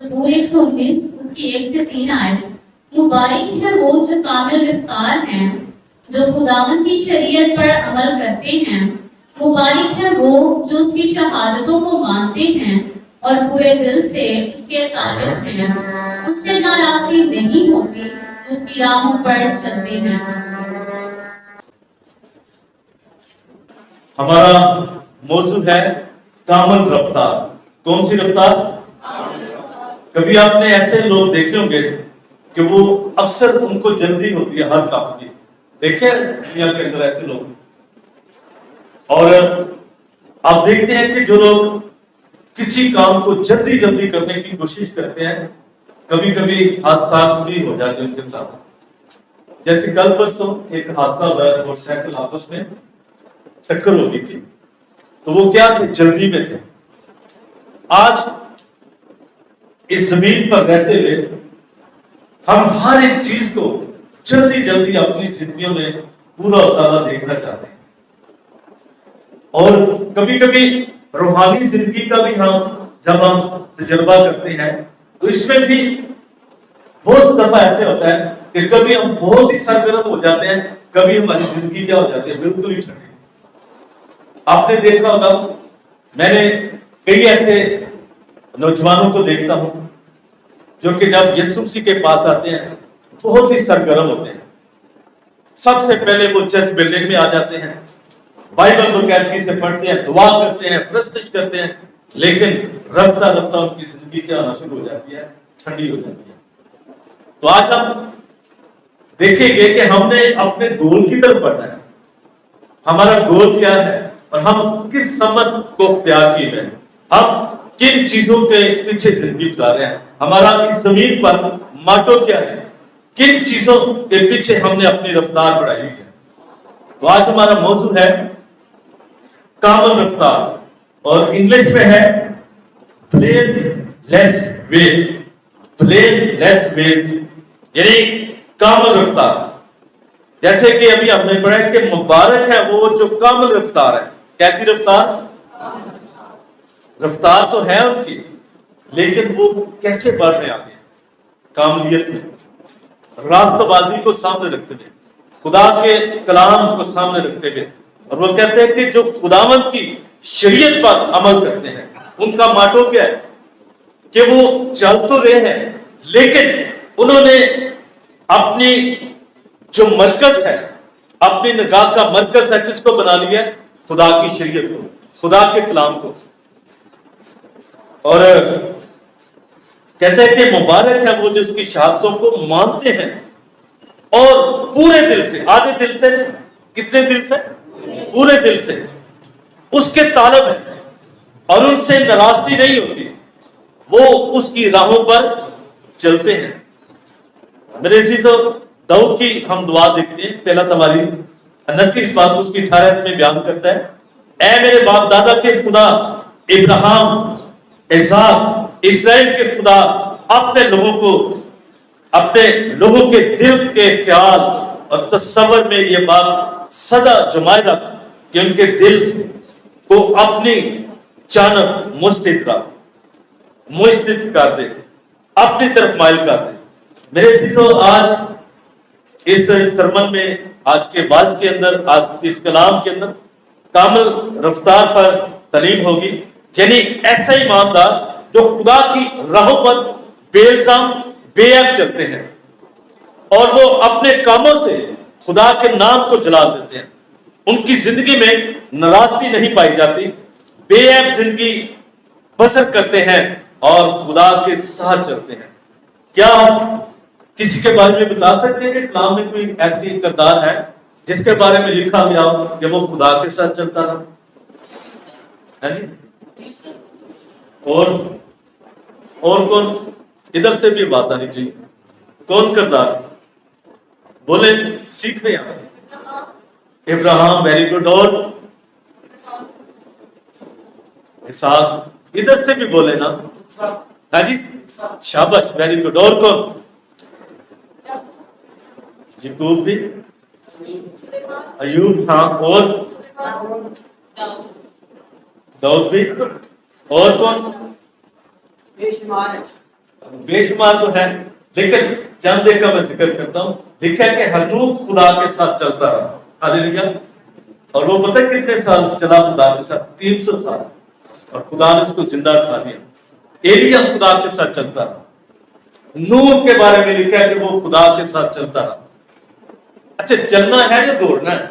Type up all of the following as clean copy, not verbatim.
زبور 119 اس کی 1 سے 3 آیت. مبارک ہے وہ جو کامل رفتار ہیں، جو خداوند کی شریعت پر عمل کرتے ہیں. مبارک ہے وہ جو اس کی شہادتوں کو مانتے ہیں اور پورے دل سے اس کے طالب ہیں. ان سے ناراضگی نہیں ہوتی، اس کی راہوں پر چلتے ہیں. ہمارا موضوع ہے کامل رفتار. کون سی رفتار؟ کبھی آپ نے ایسے لوگ دیکھے ہوں گے کہ وہ اکثر ان کو جلدی ہوتی ہے ہر کام کی. دیکھیں دنیا کے اندر ایسے لوگ. اور آپ دیکھتے ہیں کہ جو لوگ کسی کام کو جلدی جلدی کرنے کی کوشش کرتے ہیں، کبھی کبھی حادثات بھی ہو جاتے ہیں ان کے ساتھ. جیسے کل پرسوں ایک حادثہ ہوا، موٹر سائیکل آپس میں ٹکر ہو گئی تھی. تو وہ کیا تھے؟ جلدی میں تھے. آج اس زمین پر رہتے ہوئے ہم ہر ایک چیز کو جلدی جلدی اپنی زندگیوں میں پورا ہوتا دیکھنا چاہتے ہیں. اور کبھی کبھی روحانی زندگی کا بھی جب ہم تجربہ کرتے ہیں تو اس میں بھی بہت دفعہ ایسے ہوتا ہے کہ کبھی ہم بہت ہی سرگرم ہو جاتے ہیں، کبھی ہماری زندگی کیا ہو جاتی ہے؟ بالکل ہی ٹھنڈی. آپ نے دیکھا ہوگا، میں نے کئی ایسے نوجوانوں کو دیکھتا ہوں جو کہ جب یسوع مسیح کے پاس آتے ہیں بہت ہی سرگرم ہوتے ہیں. سب سے پہلے وہ چرچ بلڈنگ میں آ جاتے ہیں، بائبل باقاعدگی سے پڑھتے ہیں، دعا کرتے ہیں، پرستش کرتے ہیں، لیکن رفتہ رفتہ ان کی زندگی کیا ہونا شروع ہو جاتی ہے؟ ٹھنڈی ہو جاتی ہے. تو آج ہم دیکھیں گے کہ ہم نے اپنے گول کی طرف بڑھنا ہے. ہمارا گول کیا ہے اور ہم کس سمت کو اختیار کیے ہیں، ہم کن چیزوں کے پیچھے زندگی گزارے ہیں، ہمارا اس زمین پر ماٹو کیا ہے، کن چیزوں کے پیچھے ہم نے اپنی رفتار بڑھائی ہے. تو آج ہمارا موضوع ہے کامل رفتار، اور انگلش میں ہے بلیم لیس وے. بلیم لیس ویز یعنی کامل رفتار. جیسے کہ ابھی ہم نے پڑھا کہ مبارک ہے وہ جو کامل رفتار ہے. کیسی رفتار؟ رفتار تو ہے ان کی، لیکن وہ کیسے بڑھ رہے آگے؟ کاملیت میں، راستہ بازی کو سامنے رکھتے ہوئے، خدا کے کلام کو سامنے رکھتے ہوئے. اور وہ کہتے ہیں کہ جو خداوند کی شریعت پر عمل کرتے ہیں ان کا ماٹو کیا ہے کہ وہ چل تو رہے ہیں، لیکن انہوں نے اپنی جو مرکز ہے، اپنی نگاہ کا مرکز ہے، کس کو بنا لیا ہے؟ خدا کی شریعت کو، خدا کے کلام کو. اور کہتے ہیں کہ مبارک ہے وہ جو اس کی شہادتوں کو مانتے ہیں اور پورے دل سے، آدھے دل سے، کتنے دل سے؟ پورے دل سے اس کے طالب ہیں اور ان سے ناراضگی نہیں ہوتی، وہ اس کی راہوں پر چلتے ہیں. میرے عزیزو، داؤد کی ہم دعا دیکھتے ہیں، پہلا تمہاری 29 بات اس کی 18 میں بیان کرتا ہے، اے میرے باپ دادا کے خدا، ابراہیم، اسحاق، اسرائیل کے خدا، اپنے لوگوں کے دل کے خیال اور تصور میں یہ بات سدا جمائے رکھ کہ ان کے دل کو اپنی جانب مستد کر دے، اپنی طرف مائل کر دے. میرے عزیزو، آج اس سرمن میں، آج کے واعظ کے اندر، آج اس کلام کے اندر کامل رفتار پر تعلیم ہوگی. یعنی ایسا ایماندار جو خدا کی راہوں پر بے الزام، بے عیب چلتے ہیں اور وہ اپنے کاموں سے خدا کے نام کو جلا دیتے ہیں. ان کی زندگی میں ناراضگی نہیں پائی جاتی، بے عیب زندگی بسر کرتے ہیں اور خدا کے ساتھ چلتے ہیں. کیا آپ کسی کے بارے میں بتا سکتے ہیں کہ کلام میں کوئی ایسی کردار ہے جس کے بارے میں لکھا گیا ہو کہ وہ خدا کے ساتھ چلتا رہا؟ ہے جی؟ اور کون؟ ادھر سے بھی بات آنی چاہیے. کون کردار؟ بولے، سیکھ رہے ہیں. ابراہیم، ویری گڈ. اور اسحاق. ادھر سے بھی بولے نا. ہاں جی، شاباش، ویری گڈ. اور کون؟ یعقوب بھی، ایوب، ہاں. اور داؤد بھی. اور کون؟ بے شمار تو ہے، لیکن چند ایک کا میں ذکر کرتا ہوں. لکھا ہے کہ ہنوک خدا کے ساتھ چلتا رہا. ہاللیلویا. اور وہ پتہ کتنے سال چلا خدا کے ساتھ؟ 300 سال. اور خدا نے اس کو زندہ کھا لیا. ایلیا خدا کے ساتھ چلتا رہا. نوح کے بارے میں لکھا ہے کہ وہ خدا کے ساتھ چلتا رہا. اچھا چلنا ہے یا دوڑنا ہے؟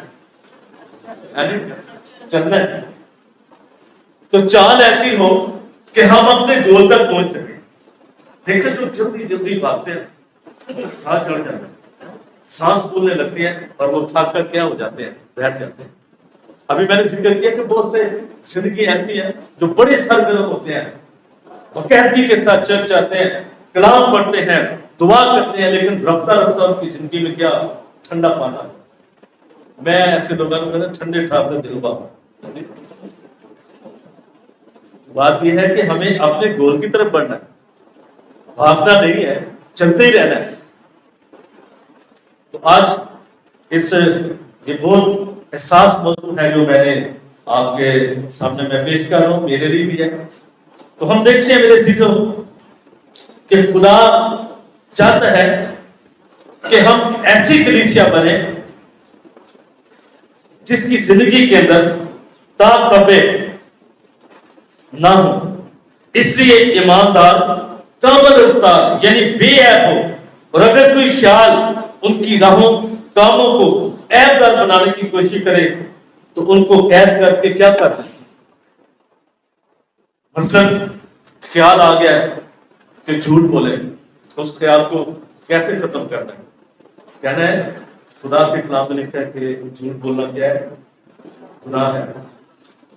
چلنا ہے. تو چال ایسی ہو کہ ہم اپنے گول تک پہنچ سکیں. دیکھیں جو جلدی جلدی بھاگتے ہیں سانس چڑھ جاتا ہے، سانس پھولنے لگتی ہے اور وہ تھک کر کیا ہو جاتے ہیں؟ بیٹھ جاتے ہیں. ابھی میں نے ذکر کیا کہ بہت سے زندگی ایسی ہے جو بڑے سرگرم ہوتے ہیں، باقاعدگی کے ساتھ چل جاتے ہیں، کلام پڑھتے ہیں، دعا کرتے ہیں، لیکن رفتہ رفتہ ان کی زندگی میں کیا؟ ٹھنڈا پانا. میں ایسے لوگوں کو کہتا ہوں ٹھنڈے ٹھارتے دلوا. بات یہ ہے کہ ہمیں اپنے گول کی طرف بڑھنا ہے، بھاگنا نہیں ہے، چلتے ہی رہنا ہے. تو آج یہ بہت احساس موضوع ہے جو میں نے آپ کے سامنے میں پیش کر رہا ہوں، میرے لیے بھی ہے. تو ہم دیکھتے ہیں میرے عزیزوں کہ خدا چاہتا ہے کہ ہم ایسی کلیسیا بنیں جس کی زندگی کے اندر تابے نہ ہو. اس لیے ایماندار، کامل رفتار یعنی بے عیب ہو. اور اگر کوئی خیال ان کی راہوں کاموں کو عیب دار بنانے کی کوشش کرے تو ان کو قید کر کے کیا کرتے ہیں؟ مثلا خیال آ گیا ہے کہ جھوٹ بولے، اس خیال کو کیسے ختم کرنا ہے؟ کہنا ہے خدا کے کلام میں لکھا ہے کہ جھوٹ بولنا کیا ہے؟ گناہ ہے.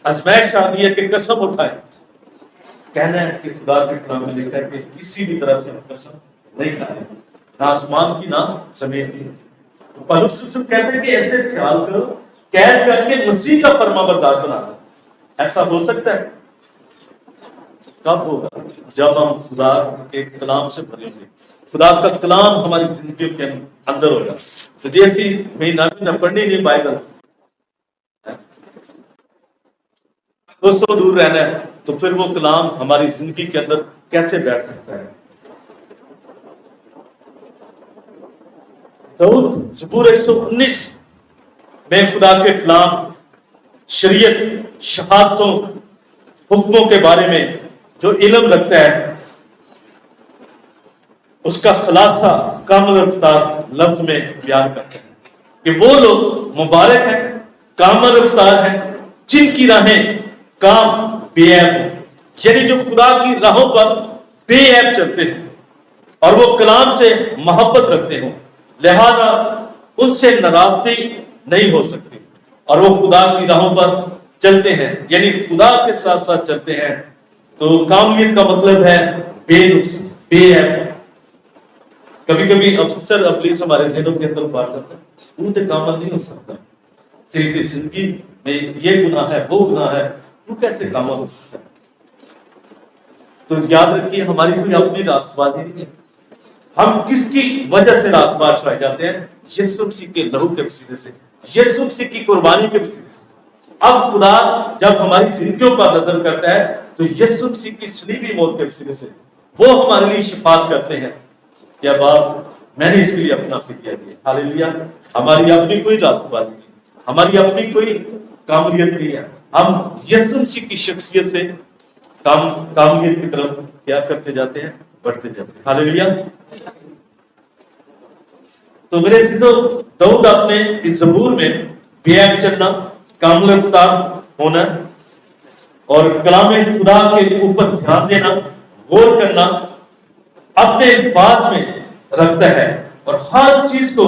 ازمائش آ گئی ہے کہ قسم اٹھائے. کہنا ہے کہ خدا کے کلام میں لکھا ہے کہ کسی بھی طرح سے ہم قسم نہیں کھائیں، نہ آسمان کی نہ زمین کی. تو پالوس رسول کہتے ہیں کہ ایسے خیال کو قید کر کے مسیح کا فرما بردار بنا دیں. ایسا ہو سکتا ہے؟ کب ہوگا؟ جب ہم خدا کے کلام سے بھریں گے، خدا کا کلام ہماری زندگی کے اندر ہوگا. تو جیسی مہینہ نہ پڑھنی نہیں بائبل، اس سے دور رہنا ہے، تو پھر وہ کلام ہماری زندگی کے اندر کیسے بیٹھ سکتا ہے؟ داؤد زبور 119 میں خدا کے کلام، شریعت، شہادتوں، حکموں کے بارے میں جو علم رکھتا ہے اس کا خلاصہ کامل رفتار لفظ میں بیان کرتے ہیں کہ وہ لوگ مبارک ہیں، کامل رفتار ہیں، جن کی راہیں کام بے عیب ہو. یعنی جو خدا کی راہوں پر بے عیب چلتے ہیں اور وہ کلام سے محبت رکھتے ہوں، لہذا ان سے ناراضگی نہیں ہو سکتی اور وہ خدا کی راہوں پر چلتے ہیں، یعنی خدا کے ساتھ ساتھ چلتے ہیں. تو کاملیت کا مطلب ہے بے نقص، بے عیب. کبھی کبھی اکثر ابلیس ہمارے ذہنوں کے اندر بات کرتا ہے تو کامل نہیں ہو سکتا، تیری زندگی میں یہ گناہ ہے، وہ گناہ ہے، تو کیسے کامل ہو سکتا ہے؟ تو یاد رکھیے ہماری کوئی اپنی راست بازی نہیں ہے. ہم کس کی وجہ سے راست باز چھوائے جاتے ہیں؟ یسوع مسیح کے لہو کے وسیلے سے، یسوع مسیح کی قربانی کے وسیلے سے. اب خدا جب ہماری زندگیوں پر نظر کرتا ہے تو یسوع مسیح کی صلیبی موت کے وسیلے سے وہ ہمارے لیے شفاعت کرتے ہیں کہ اب میں نے اس کے لیے اپنا فدیہ دیا. ہاللیلویا. ہماری اپنی کوئی راست بازی نہیں، ہماری اپنی کوئی کاملیت نہیں ہے. ہم یسوع مسیح کی شخصیت سے کاملیت کی طرف کیا کرتے جاتے ہیں؟ بڑھتے جاتے ہیں. ہاللیلویا. تو میرے عزیزو، داؤد اپنے اس زبور میں بے عیب چلنا، کامل رفتار ہونا اور کلام خدا کے اوپر دھیان دینا، غور کرنا اپنے الفاظ میں رکھتا ہے اور ہر چیز کو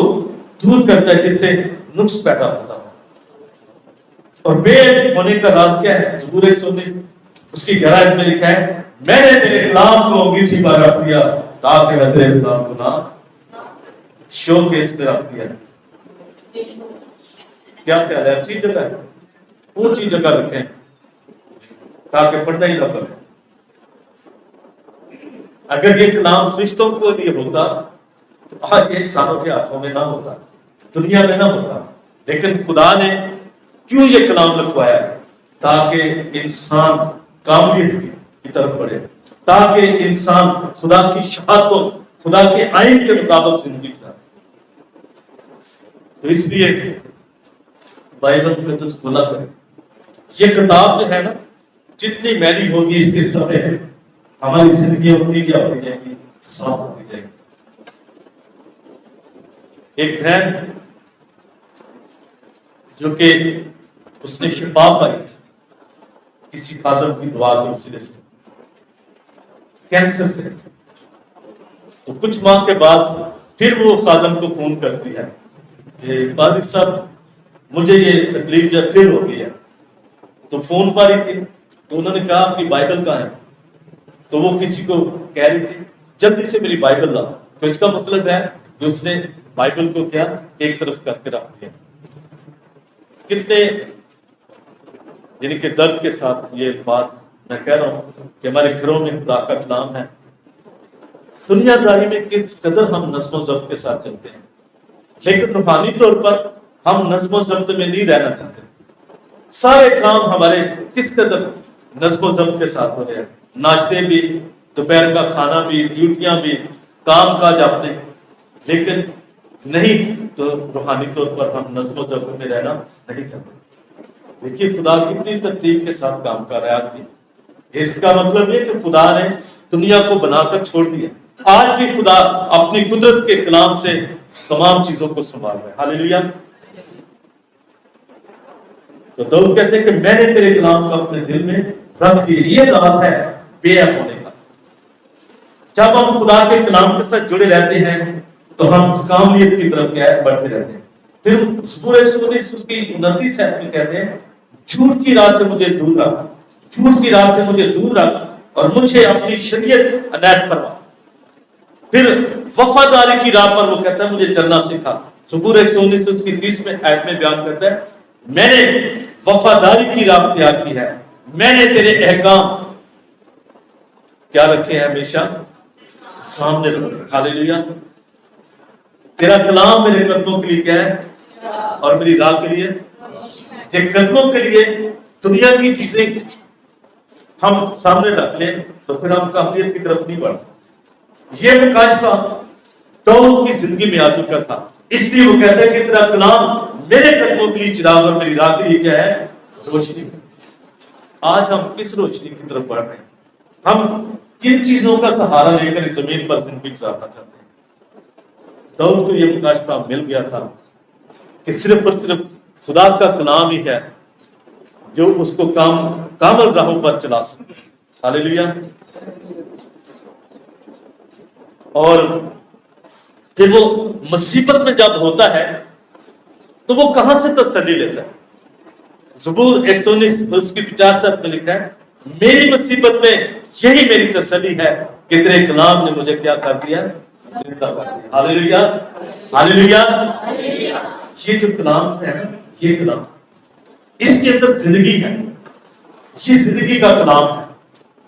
دور کرتا ہے جس سے نقص پیدا ہوتا ہے. اور بے عیب ہونے کا راز کیا ہے؟ زبور 119 اس کی گہرائی میں لکھا ہے، میں نے تیرے کلام کو انگیٹھی پر رکھ دیا تاکہ میں تیرے کلام کو نہ شو کیس پہ رکھ دیا. کیا خیال ہے؟ اچھی جگہ ہے، اونچی جگہ رکھیں تاکہ پڑھنا ہی نہ پڑے. اگر یہ کلام فرشتوں کو لیے ہوتا تو آج یہ انسانوں کے ہاتھوں میں نہ ہوتا، دنیا میں نہ ہوتا. لیکن خدا نے کیوں یہ کلام لکھوایا؟ تاکہ انسان کاملیت کی طرف بڑھے، تاکہ انسان خدا کی شہادتوں، خدا کے آئین کے مطابق زندگی گزارے۔ تو اس لیے بائبل مقدس کھولا کرے۔ یہ کتاب جو ہے نا، جتنی میلی ہوگی اس کے صفحے ہماری زندگی ہوتی کیا ہوتی جائے گی، صاف ہوتی جائے گی۔ ایک بہن جو کہ اس نے شفا پائی کسی خادم کی دعا کے وسیلے سے کینسر سے، تو کچھ ماہ کے بعد پھر وہ خادم کو فون کرتی ہے کہ قادری صاحب مجھے یہ تکلیف جو پھر ہو گئی ہے۔ تو فون پر ہی تھی، تو انہوں نے کہا آپ کی بائبل کہاں ہے؟ تو وہ کسی کو کہہ رہی تھی جلدی سے میری بائبل لاؤ۔ تو اس کا مطلب ہے کہ اس نے بائبل کو کیا ایک طرف کر کے رکھ دیا۔ کتنے یعنی کہ درد کے ساتھ یہ الفاظ میں کہہ رہا ہوں کہ ہمارے گھروں میں خدا کا کلام ہے۔ دنیا داری میں کس قدر ہم نظم و ضبط کے ساتھ چلتے ہیں، لیکن روحانی طور پر ہم نظم و ضبط میں نہیں رہنا چاہتے۔ سارے کام ہمارے کس قدر نظم و ضبط کے ساتھ ہو رہے ہیں، ناشتے بھی، دوپہر کا کھانا بھی، ڈیوٹیاں بھی، کام کاج اپنے، لیکن نہیں تو روحانی طور پر ہم نظم و ضبط میں رہنا نہیں چاہتے۔ دیکھیے خدا کتنی ترتیب کے ساتھ کام کر رہا ہے آج بھی۔ اس کا مطلب یہ کہ خدا نے دنیا کو بنا کر چھوڑ دیا، آج بھی خدا اپنی قدرت کے کلام سے تمام چیزوں کو سنبھال رہا ہے۔ ہاللیلویہ۔ تو داؤد کہتے ہیں کہ میں نے تیرے کلام کو اپنے دل میں رکھ لیا، یہ راز ہے بے عیب ہونے کا۔ جب ہم خدا کے کلام کے ساتھ جڑے رہتے ہیں تو ہم کامیابی کی طرف بڑھتے رہتے ہیں۔ پھر سورہ 119 اس کی 29 آیت میں کہتے ہیں جھوٹ کی راہ سے مجھے دور رکھ، جھوٹ کی راہ سے مجھے دور رکھ اور مجھے اپنی شریعت عنایت فرما۔ پھر وفاداری کی راہ پر وہ کہتا ہے مجھے چلنا سکھا۔ سبور 119 اس کی 30 میں آیت میں بیان کرتا ہے میں نے وفاداری کی راہ اختیار کی ہے، میں نے تیرے احکام کیا رکھے ہیں ہمیشہ سامنے رکھے۔ ہاللیلویہ۔ تیرا کلام میرے قدموں کے لیے کیا ہے اور میری راہ کے لیے، کہ قدموں کے لیے دنیا کی چیزیں ہم سامنے رکھ لیں تو پھر ہم کامیابی کی طرف نہیں بڑھ سکتے۔ یہ مکاشفہ داؤد کی زندگی میں آ چکا تھا، اس لیے وہ کہتا ہے کہ تیرا کلام میرے قدموں کے لیے چراغ اور میری راہ کے لیے کیا ہے، روشنی۔ آج ہم کس روشنی کی طرف بڑھ رہے ہیں؟ ہم کن چیزوں کا سہارا لے کر اس زمین پر زندگی گزارنا چاہتے ہیں؟ داؤد کو یہ مکاشفہ مل گیا تھا کہ صرف اور صرف خدا کا کلام ہی ہے جو اس کو کامل راہوں پر چلا سکے۔ ہاللیلویہ۔ اور پھر وہ مصیبت میں جب ہوتا ہے تو وہ کہاں سے تسلی لیتا ہے؟ زبور 119 اس کی 50 میں لکھا ہے میری مصیبت میں یہی میری تسلی ہے کہ تیرے کلام نے مجھے کیا کر دیا، زندہ کر دیا۔ ہاللیلویہ، ہاللیلویہ۔ یہ جو کلام ہے نا، یہ کلام اس کے اندر زندگی ہے، یہ زندگی کا کلام ہے۔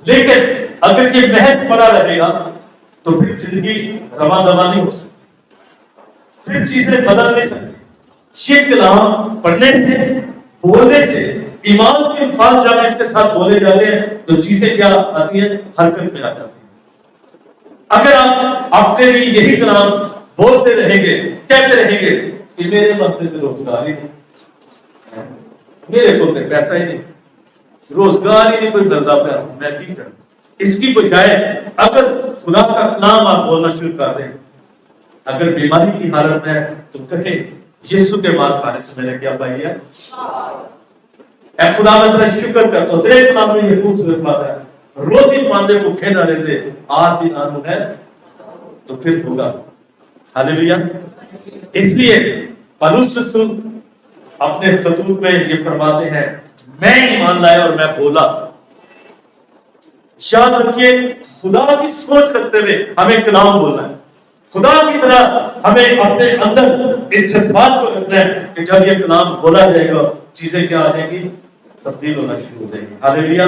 لیکن اگر یہ محض پڑا رہے گا تو پھر زندگی رواں دواں نہیں ہو سکتی، پھر چیزیں بدل نہیں سکتی۔ یہ کلام پڑھنے سے، بولنے سے، ایمان کے الفاظ جب اس کے ساتھ بولے جاتے ہیں تو چیزیں کیا آتی ہیں، حرکت میں آ جاتی ہیں۔ اگر آپ اپنے لیے یہی کلام بولتے رہیں گے، کہتے رہیں گے کہ میرے مسئلے سے روزگار ہی نہیں، میرے کو تو پیسہ ہی نہیں، روزگار ہی نہیں کوئی ملتا پیا، میں کی کروں، اس کی بجائے اگر خدا کا کلام آپ بولنا شروع کر دیں، اگر بیماری کی حالت میں ہے تو کہیں یسوع کے مار کھانے سے میں نے کیا پائی ہے، اے خدا میں تیرا شکر کرتا ہوں، تیرے کلام میں یہ خوبصورت بات ہے روزی ماندے بھوکے نہ رہتے، آج ہی نانو ہے تو پھر ہوگا۔ ہاللیلویہ۔ اس لیے پالوس رسول اپنے خطوط میں یہ فرماتے ہیں میں ایمان لایا اور میں بولا۔ یاد رکھیے خدا کی سوچ رکھتے ہوئے ہمیں کلام بولنا ہے، خدا کی طرح ہمیں اپنے اندر اس جذبات کو رکھنا ہے کہ جب یہ کلام بولا جائے گا چیزیں کیا آ جائیں گی، تبدیل ہونا شروع ہو جائیں گی۔ ہاللیلویہ۔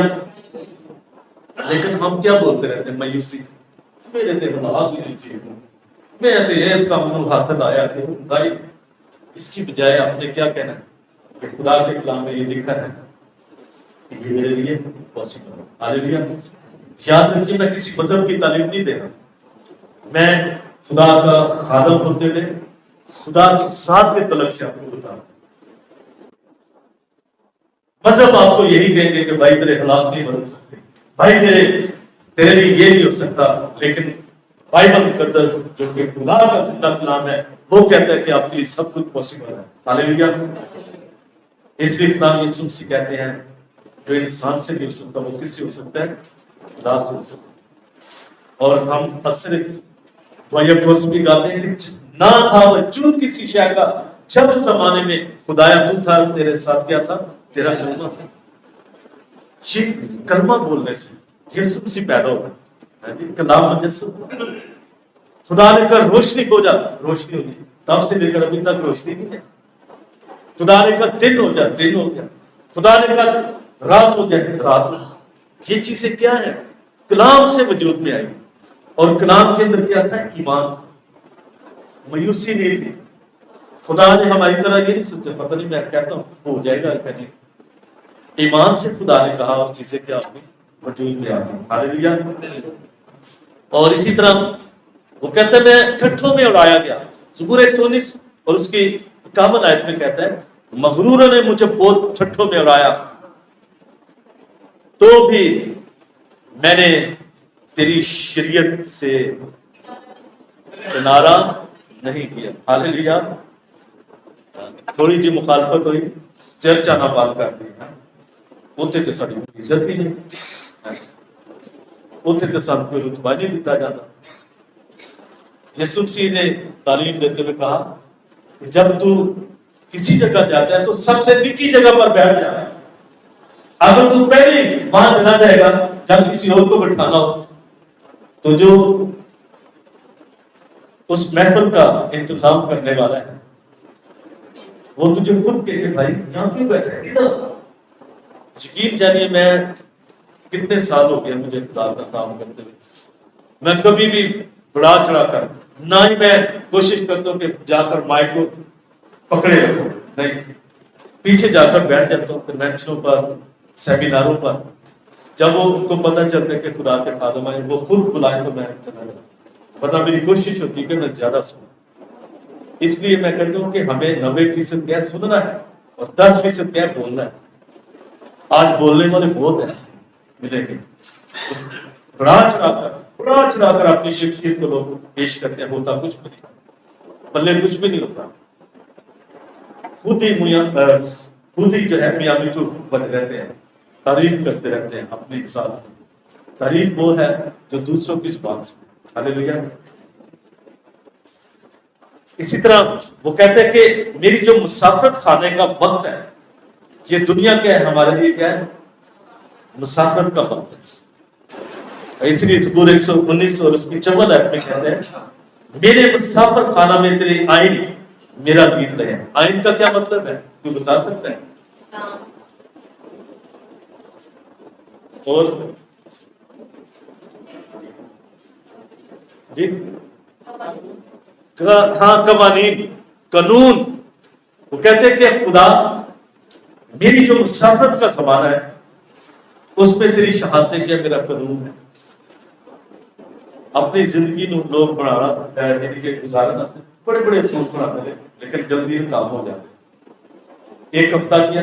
لیکن ہم کیا بولتے رہتے ہیں، مایوسی، میرے تے حالات ہی نہیں ٹھیک ہوں، میں تے اس کا منہ ہاتھ لایا کہ بھائی، اس کی بجائے آپ نے کیا کہنا ہے کہ خدا کے کلام میں یہ لکھا ہے کہ یہ میرے لیے پاسبل ہے۔ ہاللیلویہ۔ یاد رکھیے میں کسی مذہب کی تعلیم نہیں دے رہا, میں خدا کا خادم ہوتے ہوئے خدا کی ذات کے طلب سے آپ کو بتا رہا ہوں. مذہب آپ کو یہی کہیں گے کہ بھائی تیرے حالات نہیں بدل سکتے, بھائی تیرے لیے یہ نہیں ہو سکتا, لیکن بائبل مقدس جو کہ خدا کا زندہ کلام ہے وہ کہتا ہے کہ آپ کے لیے سب کچھ پاسبل ہے. ہاللیلویہ. اس لیے خدا یسوع مسیح کہتے ہیں جو انسان سے نہیں ہو سکتا وہ کس سے ہو سکتا ہے؟ خدا سے ہو سکتا ہے. اور ہم اکثر ایک کورس بھی گاتے ہیں کہ نہ تھا وجود کسی شے کا جب زمانے میں خدایا تو تھا, تیرے ساتھ کیا تھا؟ تیرا کلمہ تھا. یہ کلمہ بولنے سے یسوع مسیح پیدا ہو گیا, کلام مجسم. خدا نے کہا روشنی ہو جا, روشنی ہوگی. تب سے لے کر ابھی تک روشنی نہیں ہے. خدا نے کہا دن ہو جا, دن ہو گیا. خدا نے کہا رات ہو جائے, رات ہو. یہ چیزیں کیا ہے؟ کلام سے وجود میں آئی. اور کلام کے اندر کیا تھا؟ ایمان. مایوسی نہیں تھی. خدا نے ہماری طرح یہ نہیں سوچا پتہ نہیں میں کہتا ہوں ہو جائے گا کہ نہیں. ایمان سے خدا نے کہا اور چیزیں کیا ہوئی؟ وجود میں آ گئی. ہاللیلویہ. اور اسی طرح وہ کہتا ہے میں ٹھٹھوں میں اڑایا گیا. زبور 119 اور اس کی 51 آیت میں کہتا ہے مغروروں نے مجھے بہت ٹھٹھوں میں اڑایا تو بھی میں نے تیری شریعت سے کنارہ نہیں کیا. ہاللیلویہ. تھوڑی جی مخالفت ہوئی, چرچ آنا بند کر دی. اتنے تو ساری عزت ہی نہیں, اتنے تو سب کو رتبہ نہیں دیتا جاتا. یسوع مسیح نے تعلیم دیتے ہوئے کہا کہ جب تو کسی جگہ جاتا ہے تو سب سے نیچی جگہ پر بیٹھ جا. اگر تو پہلے وہاں چلا جائے گا جب کسی اور کو بٹھانا ہو تو جو اس محفل کا انتظام کرنے والا ہے وہ تجھے خود کہے کہ بھائی یہاں کیوں بیٹھے ہیں ادھر. یقین جانیے میں کتنے سال ہو گیا مجھے خدا کا کام کرتے ہوئے, میں کبھی بھی بڑا چڑھا کر نہ ہی میں کوشش کرتا ہوں کہ جا کر مائک کو پکڑے رکھوں, نہیں, پیچھے جا کر بیٹھ جاتا ہوں کنونشنوں پر, سیمیناروں پر. جب وہ ان کو پتہ چلتا ہے کہ خدا کے خادم آئے وہ خود بلائے تو میں چلا جاتا ہوں, ورنہ میری کوشش ہوتی ہے کہ میں زیادہ سنوں. اس لیے میں کہتا ہوں کہ ہمیں 90% کیا سننا ہے اور 10% کیا بولنا ہے. آج بولنے والے بہت ہیں ملیں گے, بڑا چڑھا کر اپنی شخصیت کو لوگ پیش کرتے ہیں, ہوتا کچھ بھی نہیں, پلے کچھ بھی نہیں ہوتا. خود ہی جو ہے میاں میٹھو بنے رہتے ہیں, تعریف کرتے رہتے ہیں اپنے ساتھ. تعریف وہ ہے جو دوسروں کی زبان سے. ہاللیلویہ. اسی طرح وہ کہتے ہیں کہ میری جو مسافرت خانے کا وقت ہے, یہ دنیا کیا ہے ہمارے لیے, کیا ہے؟ مسافرت کا وقت ہے. اس لیے زبور 119 اور اس کی 54 آیت میں کہتے ہیں میرے مسافر خانہ میں تیرے آئین میرا گیت رہے. آئین کا کیا مطلب ہے تو بتا سکتا ہے؟ اور جی ہاں قوانین, قانون. وہ کہتے ہیں کہ خدا میری جو مسافرت کا زمانہ ہے اس میں تیری شہادتیں کیا میرا قانون ہے. اپنی زندگی نو لوگ بنانا یعنی کہ گزارنا بڑے بڑے اصول بناتے ہیں لیکن جلدی کام ہو جاتے ہیں. ایک ہفتہ کیا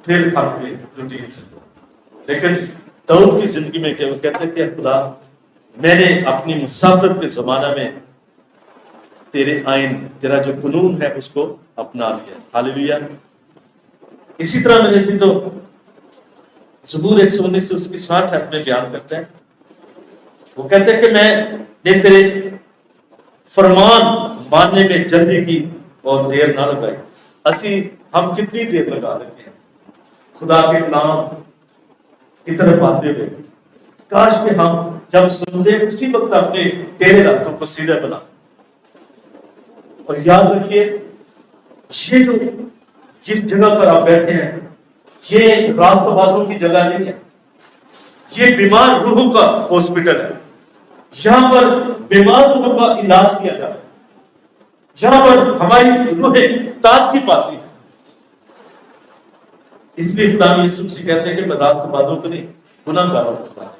پھر ہم روٹین سے. لیکن داؤد کی زندگی میں کیا وہ کہتے ہیں کہ خدا میں نے اپنی مسافرت کے زمانہ میں تیرے آئین تیرا جو قانون ہے اس کو اپنا لیا. ہاللیلویہ. اسی طرح میرے عزیزو زبور 119 سے اس کی 60 آیت میں بیان کرتے ہیں. وہ کہتے ہیں کہ میں نے تیرے فرمان ماننے میں جلدی کی اور دیر نہ لگائی. ہم کتنی دیر لگا دیتے ہیں خدا کے کلام کی طرف آتے ہوئے. کاش کہ ہم جب سنتے اسی وقت اپنے تیرے راستوں کو سیدھا بنا. اور یاد رکھیے یہ جو جس جگہ پر آپ بیٹھے ہیں یہ راست بازوں کی جگہ نہیں ہے, یہ بیمار روحوں کا ہاسپٹل ہے. یہاں پر بیمار روحوں کا علاج کیا جاتا ہے, یہاں پر ہماری روحیں تازگی پاتی ہیں. اس لیے خدا یسوع مسیح کہتے ہیں کہ میں راست بازوں کو نہیں گناہگاروں کو بلاتا ہوں.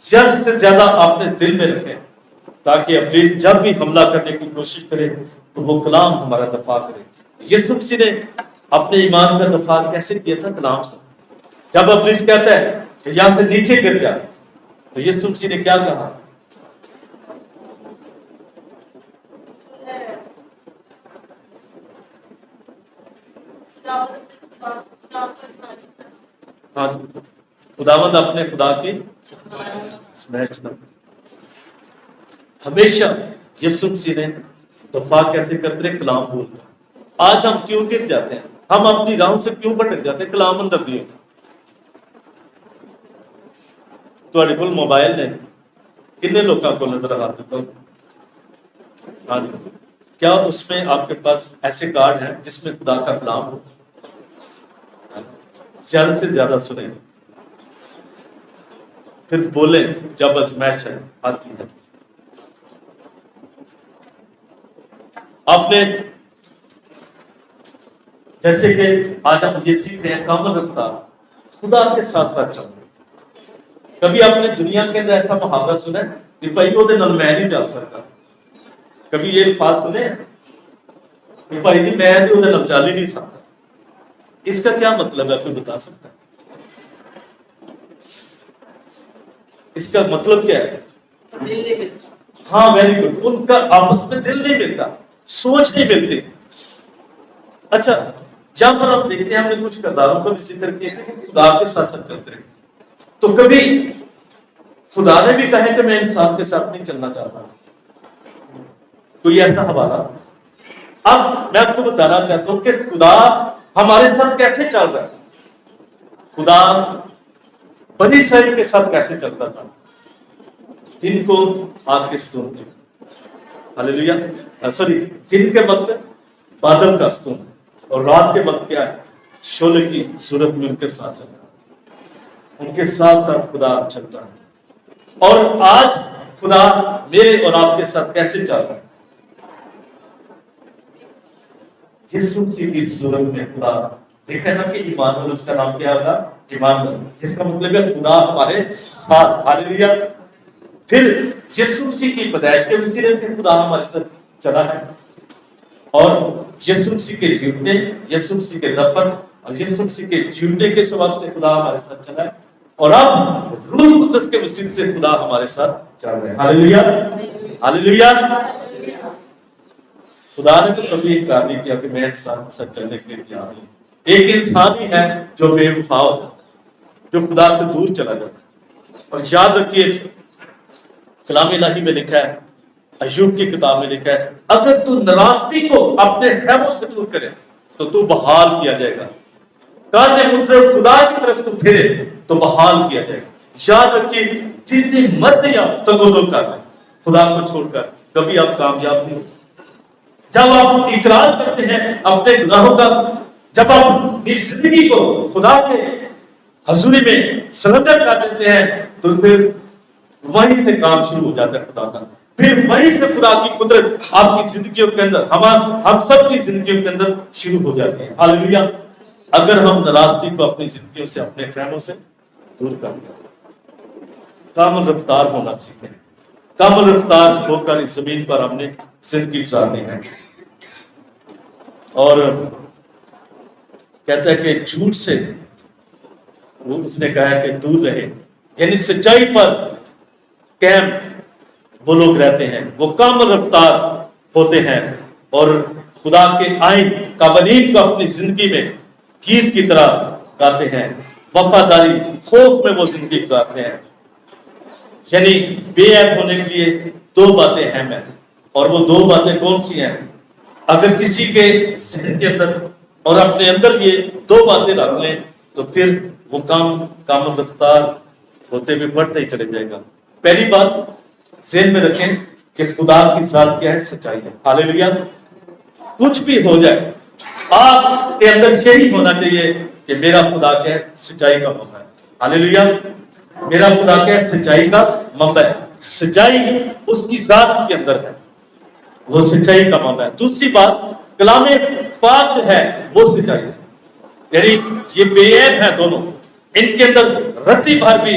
زیادہ سے زیادہ آپ نے دل میں رکھیں تاکہ ابلیس جب بھی حملہ کرنے کی کوشش کرے تو وہ کلام ہمارا دفاع کرے. یسوع مسیح نے اپنے ایمان کا دفاع کیسے کیا تھا؟ کلام سے. جب ابلیس کہتا ہے کہ یہاں سے نیچے گر جا تو یسوع مسیح نے کیا کہا؟ ہاں، خداوند اپنے خدا کی سمجھنا. ہمیشہ یسوع مسیح نے دفاع کیسے کرتے رہے؟ کلام بولتا. آج ہم کیوں گر جاتے ہیں؟ ہم اپنی راہوں سے کیوں بھٹک جاتے ہیں؟ کلام اندر نہیں ہوتا. تھوڑے کول موبائل نے کتنے لوگوں کو نظر آتا؟ ہاں جی. کیا اس میں آپ کے پاس ایسے کارڈ ہیں جس میں خدا کا کلام ہو؟ زیادہ سے زیادہ سنیں، پھر بولیں جب آزمائش آتی ہے. آپ نے جیسے کہ آج ہم یہ سیکھ رہے ہیں کامل رفتار، خدا کے ساتھ ساتھ چلنا. کبھی آپ نے دنیا کے اندر ایسا محاورہ سنا ہے کہ بھائی وہ نال میں نہیں چل سکتا؟ کبھی یہ الفاظ سنے کہ بھائی جی میں وہ نال چل ہی نہیں سکتا؟ اس کا کیا مطلب ہے؟ کوئی بتا سکتا ہے؟ اس کا مطلب کیا ہے؟ ہاں ویری گڈ. ان کا آپس میں دل نہیں ملتا، سوچ نہیں ملتی. اچھا، یہاں پر آپ دیکھتے ہیں ہم نے کچھ کرداروں کا بھی ذکر کیا کہ خدا کے ساتھ ساتھ کرتے رہے. تو کبھی خدا نے بھی کہا کہ میں انسان کے ساتھ نہیں چلنا چاہتا. کوئی ایسا حوالہ؟ اب میں آپ کو بتانا چاہتا ہوں کہ خدا ہمارے ساتھ کیسے چل رہا ہے. خدا بنی اسرائیل کے ساتھ کیسے چلتا تھا؟ دن کو آگ کے ستون تھے، ہاللیلویہ. سوری، دن کے وقت بادل کا ستون اور رات کے وقت کیا ہے؟ شعلے کی صورت میں ان کے ساتھ چلتا ہے. ان کے ساتھ ساتھ خدا چلتا ہے. اور آج خدا میرے اور آپ کے ساتھ کیسے چلتا ہے؟ یسوع مسیح کی صورت میں خدا دیکھا نا کہ ایمان اس کا نام کیا ہوگا؟ ایمان، جس کا مطلب ہے خدا ہمارے ساتھ. ہاللیلویہ. پھر یسوع مسیح کی پیدائش کے وسیلے سے خدا ہمارے ساتھ چلا ہے، اور یسوع مسیح کے جیوتے، یسوع مسیح کے دفن اور یسوع مسیح کے جیوتے کے سبب سے خدا ہمارے ساتھ چلا ہے. اور اب روح القدس کے وسیلے سے خدا ہمارے ساتھ چل رہے ہیں. ہاللیلویہ، ہاللیلویہ. خدا نے تو کبھی انکار نہیں کیا کہ میں انسان کے ساتھ چلنے کے لیے تیار ہوں. ایک انسان ہی ہے جو بے وفا ہوتا ہے، جو خدا سے دور چلا جاتا ہے. اور یاد رکھیے کلام الہی میں لکھا ہے، ایوب کی کتاب میں لکھا ہے، اگر تو ناراستی کو اپنے خیموں سے دور کرے تو تو بحال کیا جائے گا. کانے مطرب خدا کی طرف تو پھرے تو بحال کیا جائے گا. یاد رکھیے جتنی مرضی آپ تگودو کر لیں خدا کو چھوڑ کر کبھی آپ کامیاب نہیں ہو سکتے. جب آپ اقرار کرتے ہیں اپنے گناہوں کا، جب آپ اپنی زندگی کو خدا کے حضوری میں سرنڈر کر دیتے ہیں تو پھر وہیں سے کام شروع ہو جاتا ہے خدا کا. پھر وہیں سے خدا کی قدرت آپ کی زندگیوں کے اندر، ہم سب کی زندگیوں کے اندر شروع ہو جاتی ہے. ہاللیلویہ. اگر ہم ناراستی کو اپنی زندگیوں سے، اپنے خیموں سے دور کر دیں، کامل رفتار ہونا سیکھیں. کامل رفتار ہو کر اس زمین پر ہم نے زندگی گزارنی ہے. اور کہتا ہے کہ جھوٹ سے وہ اس نے کہا کہ دور رہے، یعنی سچائی پر قائم وہ لوگ رہتے ہیں، وہ کامل رفتار ہوتے ہیں اور خدا کے آئین قوانین کو اپنی زندگی میں گیت کی طرح گاتے ہیں. وفاداری، خوف میں وہ زندگی گزارتے ہیں. یعنی بے عیب ہونے کے لیے دو باتیں اہم ہیں، اور وہ دو باتیں کون سی ہیں؟ اگر کسی کے ذہن کے اندر اور اپنے اندر یہ دو باتیں رکھ لیں تو پھر وہ کامل رفتار ہوتے ہوئے بڑھتا ہی چلے جائے گا. پہلی بات ذہن میں رکھیں کہ خدا کی ذات کیا ہے؟ سچائی ہے. ہاللیلویہ. کچھ بھی ہو جائے آپ کے اندر یہی ہونا چاہیے کہ میرا خدا کیا ہے؟ سچائی کا منبع ہے. ہاللیلویہ. میرا خدا کیا ہے؟ سچائی کا منبع ہے. سچائی اس کی ذات کے اندر ہے، وہ سچائی کا منبع ہے. دوسری بات، کلام پاک جو ہے وہ سچائی ہے. یعنی یہ بے عیب ہے دونوں، ان کے اندر رتی بھر بھی